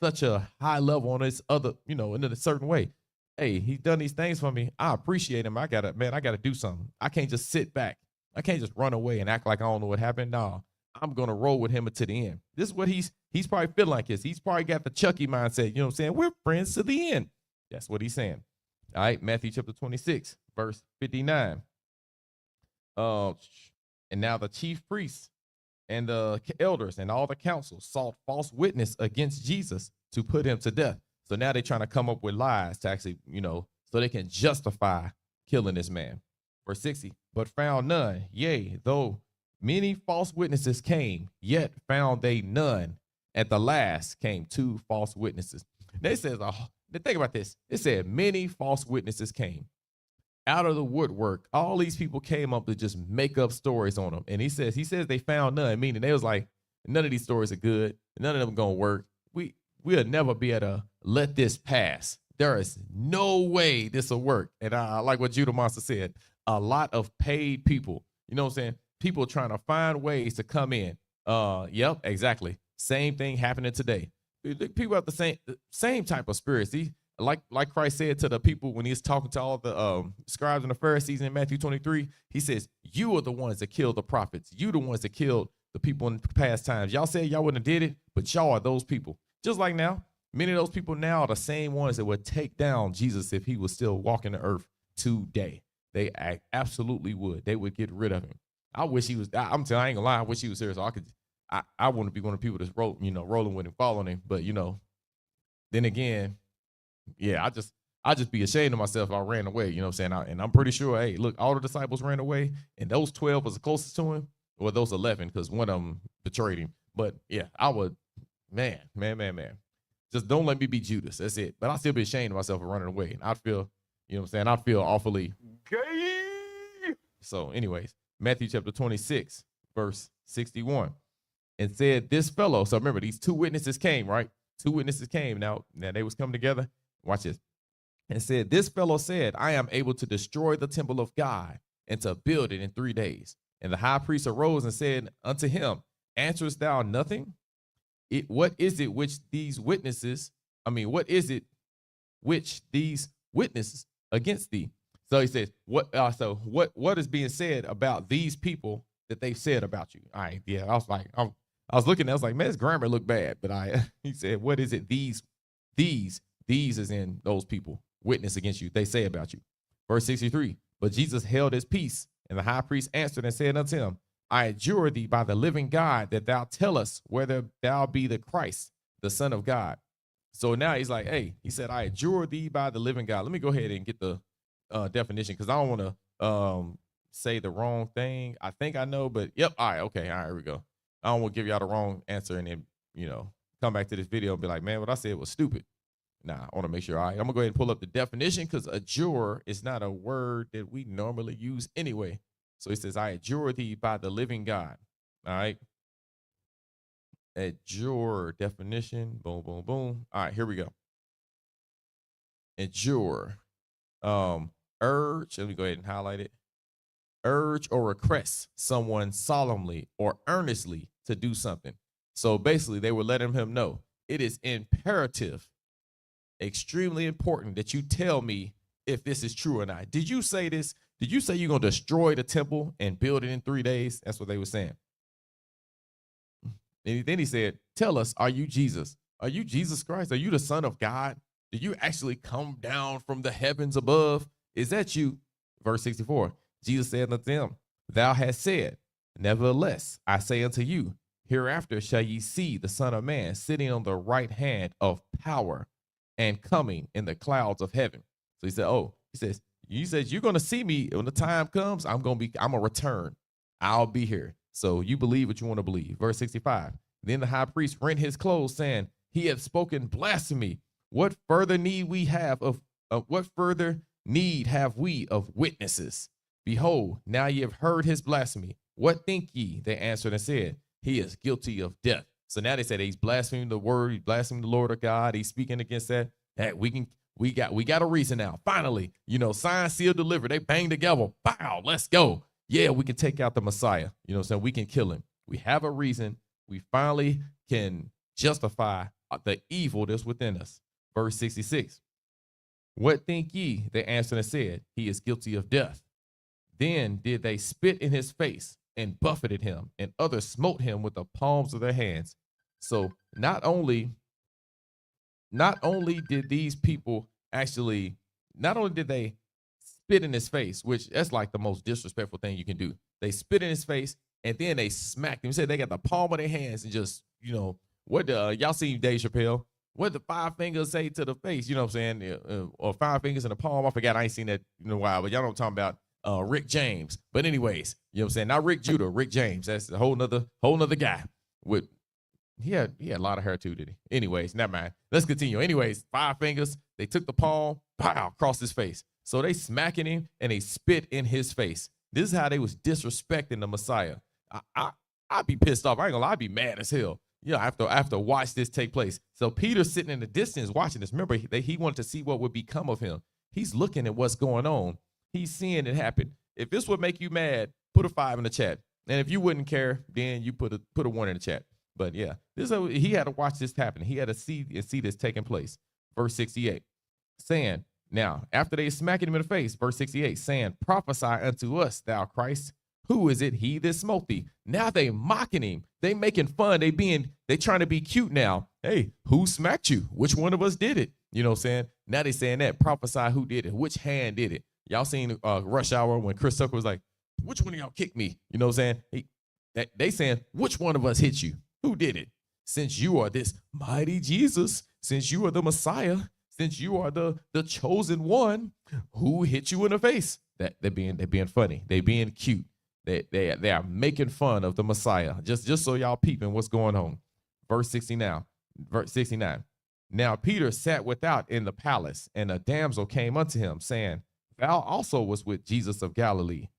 S1: such a high level on this other, in a certain way. Hey, he's done these things for me. I appreciate him. I gotta do something. I can't just sit back. I can't just run away and act like I don't know what happened. No, I'm gonna roll with him to the end. This is what he's probably feeling like this. He's probably got the Chucky mindset. You know what I'm saying? We're friends to the end. That's what he's saying. All right, Matthew chapter 26, verse 59. And now the chief priests and the elders and all the council sought false witness against Jesus to put him to death. So now they're trying to come up with lies to actually, so they can justify killing this man. Verse 60, but found none. Yea, though many false witnesses came, yet found they none. At the last came 2 false witnesses. They says, think about this. It said many false witnesses came. Out of the woodwork, all these people came up to just make up stories on him. And he says they found none, meaning they was like, none of these stories are good. None of them gonna work. We'll never be able to let this pass. There is no way this will work. And I like what Judah Monster said. A lot of paid people, you know what I'm saying? People trying to find ways to come in. Yep, exactly. Same thing happening today. People have the same type of spirits. Like Christ said to the people when he's talking to all the scribes and the Pharisees in Matthew 23, he says, you are the ones that killed the prophets. You the ones that killed the people in past times. Y'all said y'all wouldn't have did it, but y'all are those people. Just like now, many of those people now are the same ones that would take down Jesus if he was still walking the earth today. They absolutely would. They would get rid of him. I wish he was, I'm telling you, I ain't gonna lie, I wish he was here so I wouldn't be one of the people that's rolling with him, following him. But then again, yeah, I'd just be ashamed of myself if I ran away. You know what I'm saying? And I'm pretty sure, hey, look, all the disciples ran away, and those 12 was the closest to him, or those 11, because one of them betrayed him. But yeah, I would, man. Just don't let me be Judas. That's it. But I'll still be ashamed of myself for running away. And I'd feel, you know what I'm saying? I'd feel awfully gay. So, anyways, Matthew chapter 26, verse 61. And said, this fellow, so remember, these two witnesses came, right? Two witnesses came. Now they was coming together. Watch this. And said, this fellow said, I am able to destroy the temple of God and to build it in 3 days. And the high priest arose and said unto him, answerest thou nothing? What is it which these witnesses against thee? So he says, what is being said about these people that they've said about you? All right, yeah, I was looking, I was like, man, his grammar looked bad, but he said, what is it these is in those people witness against you, they say about you. Verse 63, but Jesus held his peace, and the high priest answered and said unto him, I adjure thee by the living God that thou tell us whether thou be the Christ, the Son of God. So now he's like, hey, he said, I adjure thee by the living God. Let me go ahead and get the definition, because I don't want to say the wrong thing. I think I know, but yep. All right. Okay. All right. Here we go. I don't want to give y'all the wrong answer and then, come back to this video and be like, man, what I said was stupid. Nah, I want to make sure. All right, I'm going to go ahead and pull up the definition, because adjure is not a word that we normally use anyway. So he says, I adjure thee by the living God. All right. Adjure definition. Boom, boom, boom. All right, here we go. Adjure. Urge. Let me go ahead and highlight it. Urge or request someone solemnly or earnestly to do something. So basically, they were letting him know it is imperative, extremely important that you tell me if this is true or not. Did you say this? Did you say you're going to destroy the temple and build it in 3 days? That's what they were saying. And then he said, tell us, are you Jesus? Are you Jesus Christ? Are you the Son of God? Did you actually come down from the heavens above? Is that you? Verse 64, Jesus said unto them, thou hast said, nevertheless, I say unto you, hereafter shall ye see the Son of Man sitting on the right hand of power and coming in the clouds of heaven. So he said, you said you're going to see me when the time comes. I'm going to return. I'll be here. So you believe what you want to believe. Verse 65. Then the high priest rent his clothes, saying, he hath spoken blasphemy. What further need we have of witnesses? Behold, now ye have heard his blasphemy. What think ye? They answered and said, he is guilty of death. So now they said he's blaspheming the word, he's blaspheming the Lord of God. He's speaking against that. Hey, we got a reason now. Finally, sign, seal, deliver. They bang together. Bow, let's go. Yeah, we can take out the Messiah. So we can kill him. We have a reason. We finally can justify the evil that's within us. Verse 66. What think ye? They answered and said, he is guilty of death. Then did they spit in his face and buffeted him, and others smote him with the palms of their hands. So not only did these people not only did they spit in his face, which that's like the most disrespectful thing you can do. They spit in his face, and then they smacked him. Said they got the palm of their hands and just, what y'all seen Dave Chappelle? What the 5 fingers say to the face? You know what I'm saying? Or 5 fingers in the palm. I forgot. I ain't seen that in a while, but y'all know what I'm talking about. Rick James. But anyways, you know what I'm saying? Not Rick Judah, Rick James. That's a whole nother guy. He had a lot of hair too, did he? Anyways, never mind. Let's continue. Anyways, 5 fingers. They took the palm, pow, across his face. So they smacking him and they spit in his face. This is how they was disrespecting the Messiah. I'd be pissed off. I ain't gonna lie, I'd be mad as hell. I have to watch this take place. So Peter's sitting in the distance watching this. Remember, he wanted to see what would become of him. He's looking at what's going on. He's seeing it happen. If this would make you mad, put a 5 in the chat. And if you wouldn't care, then you put a 1 in the chat. But yeah, he had to watch this happen. He had to see this taking place. Verse 68, saying, now, after they smacking him in the face, verse 68, saying, prophesy unto us, thou Christ. Who is it he that smote thee? Now they mocking him. They making fun. They trying to be cute now. Hey, who smacked you? Which one of us did it? You know what I'm saying? Now they saying that. Prophesy who did it. Which hand did it? Y'all seen Rush Hour when Chris Tucker was like, which one of y'all kicked me? You know what I'm saying? They saying, which one of us hit you? Who did it? Since you are this mighty Jesus, since you are the Messiah, since you are the chosen one, who hit you in the face? That they're being funny. They being cute. They are making fun of the Messiah. Just so y'all peeping what's going on. Verse 69. Verse 69. Now Peter sat without in the palace, and a damsel came unto him, saying, Thou also was with Jesus of Galilee.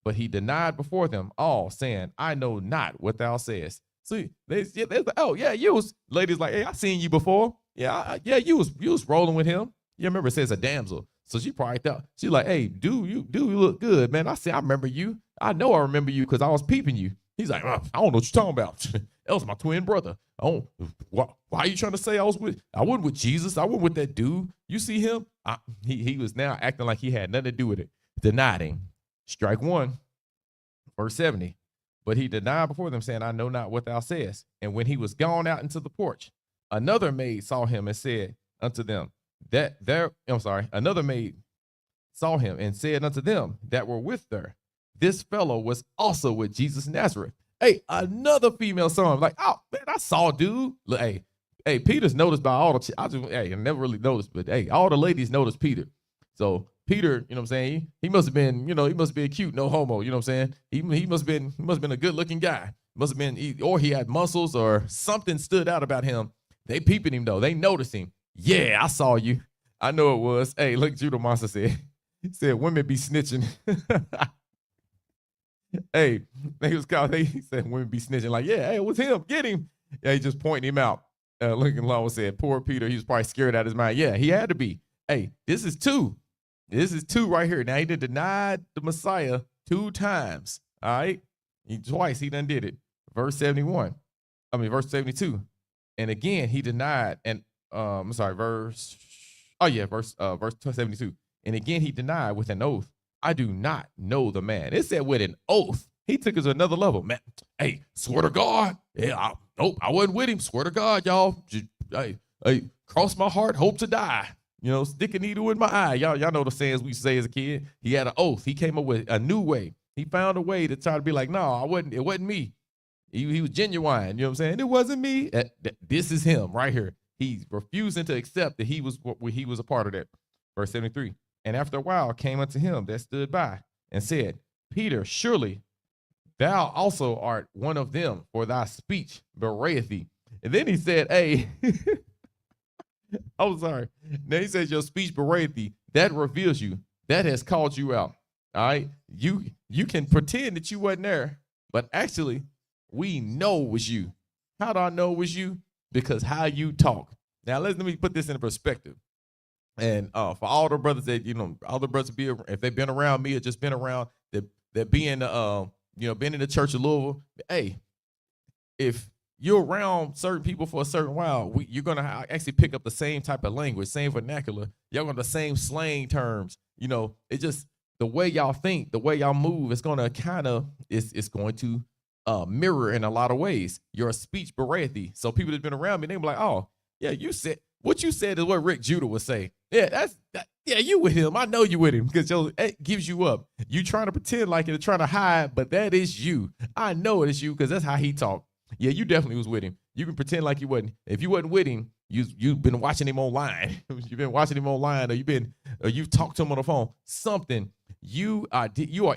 S1: But he denied before them all, saying, I know not what thou sayest. See, they like, oh yeah, you was ladies like, hey, I seen you before. Yeah, yeah, you was rolling with him. You remember it says a damsel. So she probably thought, she's like, hey, do you look good, man? I say, I remember you. I know I remember you because I was peeping you. He's like, I don't know what you're talking about. That was my twin brother. Oh, why are you trying to say I wasn't with Jesus? I wasn't with that dude. You see him? He was now acting like he had nothing to do with it. Denied him. Strike one. Verse 70. But he denied before them, saying, I know not what thou sayest. And when he was gone out into the porch, another maid saw him and said unto them, another maid saw him and said unto them that were with her, this fellow was also with Jesus Nazareth. Hey, another female saw him, like, oh man, I saw dude. Look, hey, Peter's noticed by all the. I never really noticed, but hey, all the ladies noticed Peter. So Peter, you know what I'm saying? He must have been, he must be cute, no homo. You know what I'm saying? He must have been a good looking guy. Must have been, or he had muscles or something stood out about him. They peeping him though. They noticed him. Yeah, I saw you. I know it was. Hey, look, Judah Monster said. He said women be snitching. Hey, he said women be snitching. Like, yeah, hey, it was him. Get him. Yeah, he just pointing him out. Lincoln Law said, poor Peter, he was probably scared out of his mind. Yeah, he had to be. Hey, this is two. This is two right here. Now he done denied the Messiah 2 times. All right. Twice he done did it. Verse 72. And again, he denied, and verse 72. And again, he denied with an oath, I do not know the man. It said with an oath. He took us to another level. Man, hey, swear to God. Yeah, I wasn't with him. Swear to God, y'all. Hey, cross my heart, hope to die. Stick a needle in my eye. Y'all know the sayings we used to say as a kid. He had an oath. He came up with a new way. He found a way to try to be like, no, it wasn't me. He was genuine. You know what I'm saying? It wasn't me. This is him right here. He's refusing to accept that he was a part of that. Verse 73. And after a while came unto him that stood by and said, Peter, surely thou also art one of them, for thy speech bewrayeth thee. And then he said, hey, I'm sorry. Then he says, your speech bewrayeth thee. That reveals you. That has called you out. All right. You can pretend that you wasn't there, but actually we know it was you. How do I know it was you? Because how you talk. Now let me put this in perspective. And for all the brothers that, all the brothers if they've been around me or just been around that being, been in the church of Louisville, hey, if you're around certain people for a certain while, you're going to actually pick up the same type of language, same vernacular. Y'all going to the same slang terms. It's just the way y'all think, the way y'all move, it's going to it's going to mirror in a lot of ways. Your speech bewrayeth thee. So people that's been around me, they be like, oh, yeah, what you said is what Rick Judah would say. Yeah, you with him. I know you with him because it gives you up. You trying to pretend like you're trying to hide, but that is you. I know it is you because that's how he talked. Yeah, you definitely was with him. You can pretend like you wasn't. If you wasn't with him, you've been watching him online. You've been watching him online, or you've talked to him on the phone. Something. You are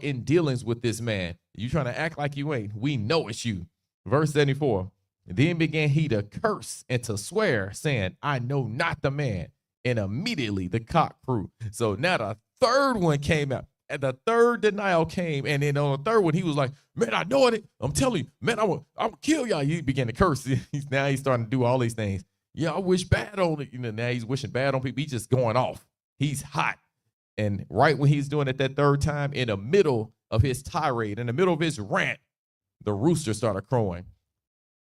S1: in dealings with this man. You trying to act like you ain't. We know it's you. Verse 74. Then began he to curse and to swear, saying, I know not the man. And immediately the cock crew. So now the third one came out. And the third denial came. And then on the third one, he was like, man, I know it. I'm telling you, man, I'm going to kill y'all. He began to curse. Now he's starting to do all these things. Yeah, I wish bad on it. Now he's wishing bad on people. He's just going off. He's hot. And right when he's doing it that third time, in the middle of his tirade, in the middle of his rant, the rooster started crowing.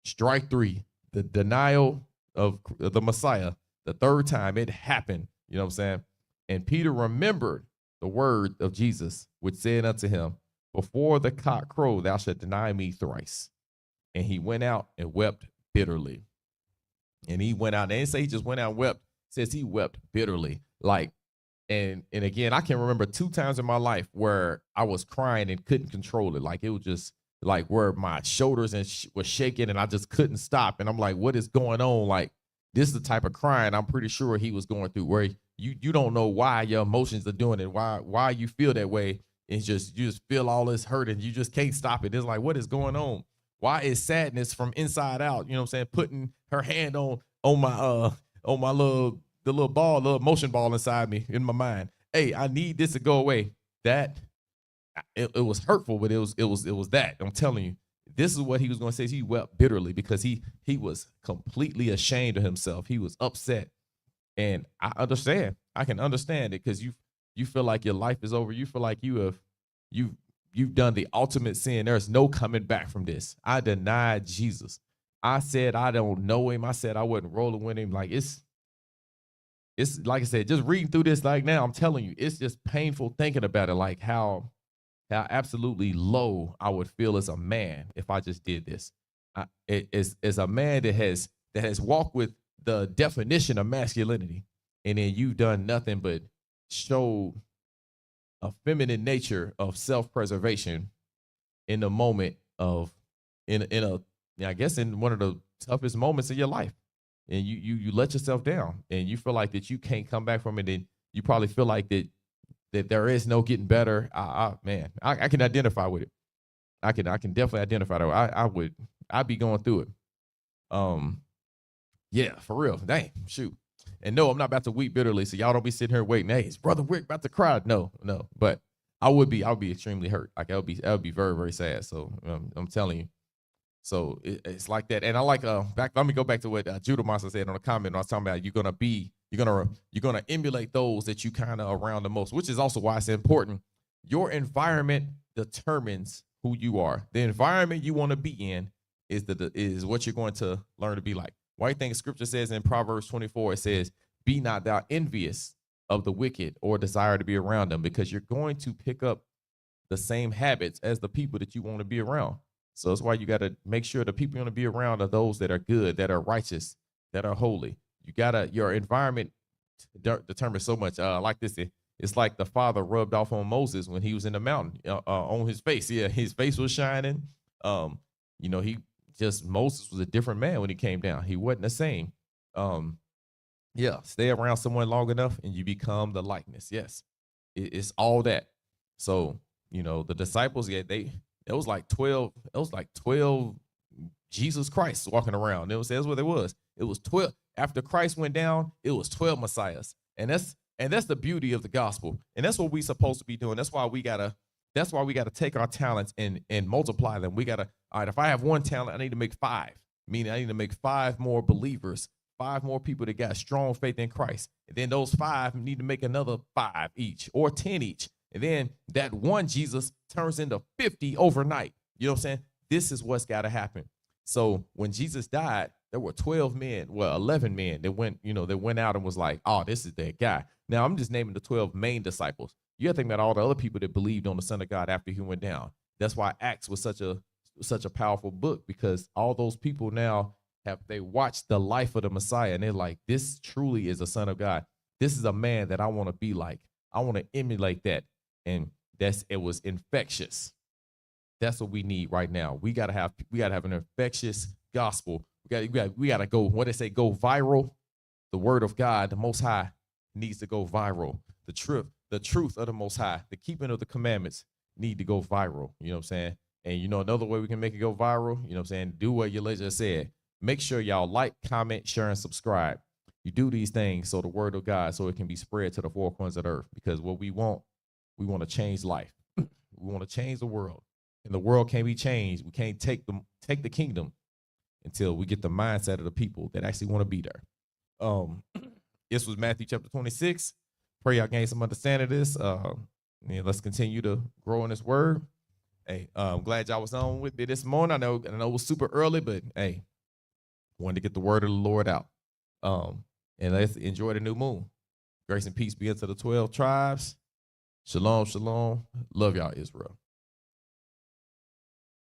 S1: Strike 3, the denial of the Messiah. The third time it happened, you know what I'm saying? And Peter remembered the word of Jesus, which said unto him, before the cock crow, thou shalt deny me thrice. And he went out and wept bitterly. And he went out. They didn't say he just went out and wept. It says he wept bitterly. And again, I can remember 2 times in my life where I was crying and couldn't control it. Like, it was just like where my shoulders was shaking and I just couldn't stop. And I'm like, what is going on? Like, This is the type of crying I'm pretty sure he was going through, where you don't know why your emotions are doing it, why you feel that way. It's just you just feel all this hurt and you just can't stop it. It's like, what is going on? Why is sadness from inside out? You know what I'm saying? Putting her hand on my little ball, little motion ball inside me in my mind. Hey, I need this to go away. That it was hurtful, but it was that. I'm telling you, this is what he was going to say. He wept bitterly because he was completely ashamed of himself. He was upset, and I understand. I can understand it because you feel like your life is over. You feel like you've done the ultimate sin. There's no coming back from this. I denied Jesus. I said I don't know him. I said I wasn't rolling with him. Like it's like I said, just reading through this like now, I'm telling you, it's just painful thinking about it. Like how absolutely low I would feel as a man if I just did this. As a man that has walked with the definition of masculinity, and then you've done nothing but show a feminine nature of self-preservation in the moment of in a I guess in one of the toughest moments of your life, and you let yourself down, and you feel like that you can't come back from it, and you probably feel like that there is no getting better. Man, I can identify with it. I can definitely identify that. I'd be going through it. Yeah, for real. Dang, shoot. And no, I'm not about to weep bitterly, so y'all don't be sitting here waiting. Hey, is Brother Rick about to cry? No. But I would be extremely hurt. Like that would be very, very sad. So I'm telling you. So it's like that. And I like back. Let me go back to what Judah Monster said on a comment. I was talking about you're gonna emulate those that you kind of around the most, which is also why it's important. Your environment determines who you are. The environment you want to be in is what you're going to learn to be like. Why do you think Scripture says in Proverbs 24, it says, "Be not thou envious of the wicked, or desire to be around them," because you're going to pick up the same habits as the people that you want to be around. So that's why you got to make sure the people you want to be around are those that are good, that are righteous, that are holy. Your environment determines so much. Like this, it's like the Father rubbed off on Moses when he was in the mountain on his face. Yeah, his face was shining. Moses was a different man when he came down. He wasn't the same. Stay around someone long enough and you become the likeness. Yes, it's all that. So, the disciples, it was like 12. It was like 12 Jesus Christ walking around. That's what it was. It was 12. After Christ went down, it was 12 Messiahs. And that's the beauty of the gospel. And that's what we're supposed to be doing. That's why we gotta take our talents and multiply them. We gotta, all right, if I have one talent, I need to make 5. Meaning I need to make 5 more believers, 5 more people that got strong faith in Christ. And then those 5 need to make another 5 each or 10 each. And then that one Jesus turns into 50 overnight. You know what I'm saying? This is what's got to happen. So when Jesus died, there were 11 men that went out and was like, oh, this is that guy. Now I'm just naming the 12 main disciples. You got to think about all the other people that believed on the Son of God after he went down. That's why Acts was such a powerful book, because all those people now they watched the life of the Messiah and they're like, this truly is a Son of God. This is a man that I want to be like. I want to emulate that. And it was infectious. That's what we need right now. We gotta have an infectious gospel. We gotta go. What they say, go viral. The word of God, the Most High, needs to go viral. The truth of the Most High, the keeping of the commandments need to go viral. You know what I'm saying? And another way we can make it go viral. You know what I'm saying? Do what your just said. Make sure y'all like, comment, share, and subscribe. You do these things so the word of God, so it can be spread to the four corners of the earth. Because what we want to change life. We want to change the world. And the world can't be changed. We can't take the kingdom until we get the mindset of the people that actually want to be there. This was Matthew chapter 26. Pray y'all gain some understanding of this. Let's continue to grow in this word. Hey, I'm glad y'all was on with me this morning. I know it was super early, but hey, wanted to get the word of the Lord out. And let's enjoy the new moon. Grace and peace be unto the 12 tribes. Shalom, shalom. Love y'all, Israel.